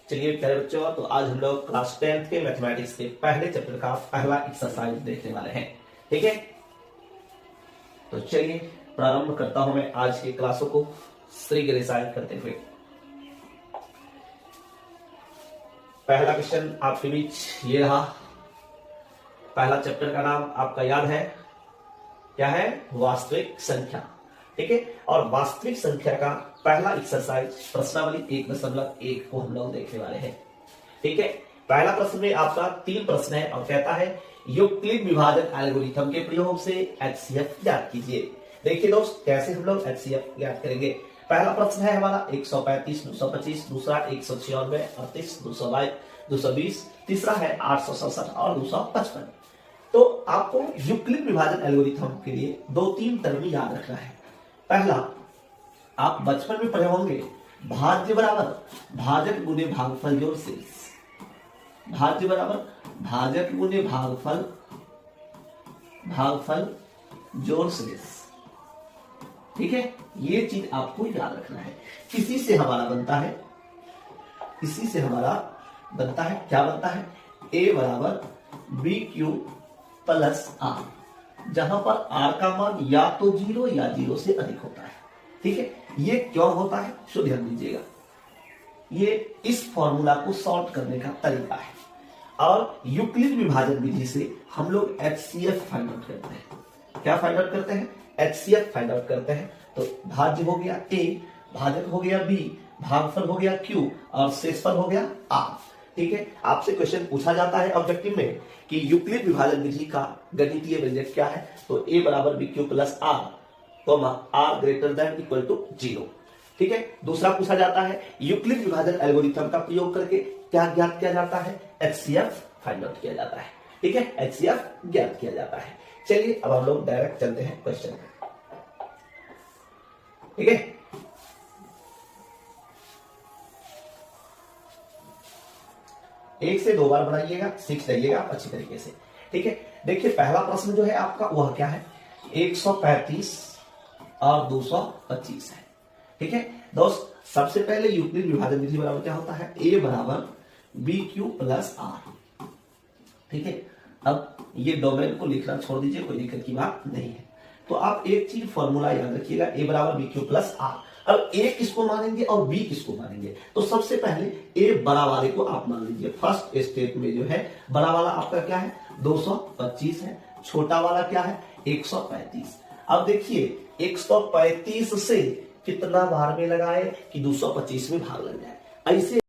चलिए प्यारे बच्चों, तो आज हम लोग क्लास 10th के मैथमेटिक्स के पहले चैप्टर का पहला एक्सरसाइज देखने वाले हैं। ठीक है, तो चलिए प्रारंभ करता हूं मैं आज की क्लासों को श्री गणेशाय करते हुए। पहला क्वेश्चन आपके बीच ये रहा। पहला चैप्टर का नाम आपका याद है, क्या है? वास्तविक संख्या। ठीक है, और वास्तविक संख्या का पहला एक्सरसाइज प्रश्नावली 1.1 को हम लोग देखने वाले हैं। ठीक है, पहला प्रश्न में आपका 3 प्रश्न है और कहता है यूक्लिड विभाजन एल्गोरिथम के प्रयोग से एचसीएफ ज्ञात कीजिए। देखिए दोस्त, कैसे हम लोग एचसीएफ ज्ञात करेंगे। पहला प्रश्न है हमारा 135 225, दूसरा 196 38 222 220, तीसरा है 867 और 255। तो आपको यूक्लिड विभाजन एल्गोरिथम के लिए 2-3 टर्म याद रखना है। पहला, आप बचपन में पढ़े होंगे, भाज्य बराबर भाजक गुने भागफल जोड़ शेष। भाज्य बराबर भाजक गुने भागफल, भागफल जोड़ शेष। ठीक है, ये चीज आपको याद रखना है। इसी से हमारा बनता है, इसी से हमारा बनता है, क्या बनता है? ए बराबर बी क्यू प्लस आर, जहां पर आर का मान या तो 0 या 0 से अधिक होता है। ठीक है, ये क्यों होता है सो ध्यान दीजिएगा। ये इस फॉर्मूला को सॉल्व करने का तरीका है। और यूक्लिड विभाजन विधि से हम लोग एचसीएफ फाइंड आउट करते हैं। क्या फाइंड आउट करते हैं? एचसीएफ फाइंड आउट करते हैं। तो भाज्य हो गया ए, भाजक हो गया बी, भागफल हो गया क्यू और शेषफल हो गया आर। ठीक है, आपसे क्वेश्चन पूछा जाता है ऑब्जेक्टिव में कि यूक्लिड विभाजन विधि का गणितीय व्यंजक क्या है, तो ए बराबर B Q plus R, R greater than equal to 0। ठीक है, दूसरा पूछा जाता है यूक्लिड विभाजन एल्गोरिथम का प्रयोग करके क्या ज्ञात किया जाता है? एचसीएफ फाइंड आउट किया जाता है। ठीक है, एचसीएफ ज्ञात किया जाता है। चलिए अब हम लोग डायरेक्ट चलते हैं क्वेश्चन पे। ठीक है, एक से 2 बार बनाइएगा, सीख जाइएगा आप अच्छी तरीके से। ठीक है, देखिए पहला प्रश्न जो है आपका वह क्या है? 135 और 225 है। ठीक है दोस्त, सबसे पहले यूक्लिड विभाजन विधि बराबर क्या होता है? ए बराबर बी क्यू प्लस आर। ठीक है, अब ये डोमेन को लिखना छोड़ दीजिए, कोई दिक्कत की बात नहीं है। तो आप एक चीज फॉर्मूला याद रखिएगा, ए बराबर बी क्यू प्लस आर। अब ए किसको मानेंगे और बी किसको मानेंगे? तो सबसे पहले ए बड़ा वाले को आप मान लीजिए। फर्स्ट स्टेप में जो है बड़ा वाला आपका क्या है? 225 है। छोटा वाला क्या है? 135। अब देखिए 135 से कितना बार में लगाए कि 225 में भाग लग जाए। ऐसे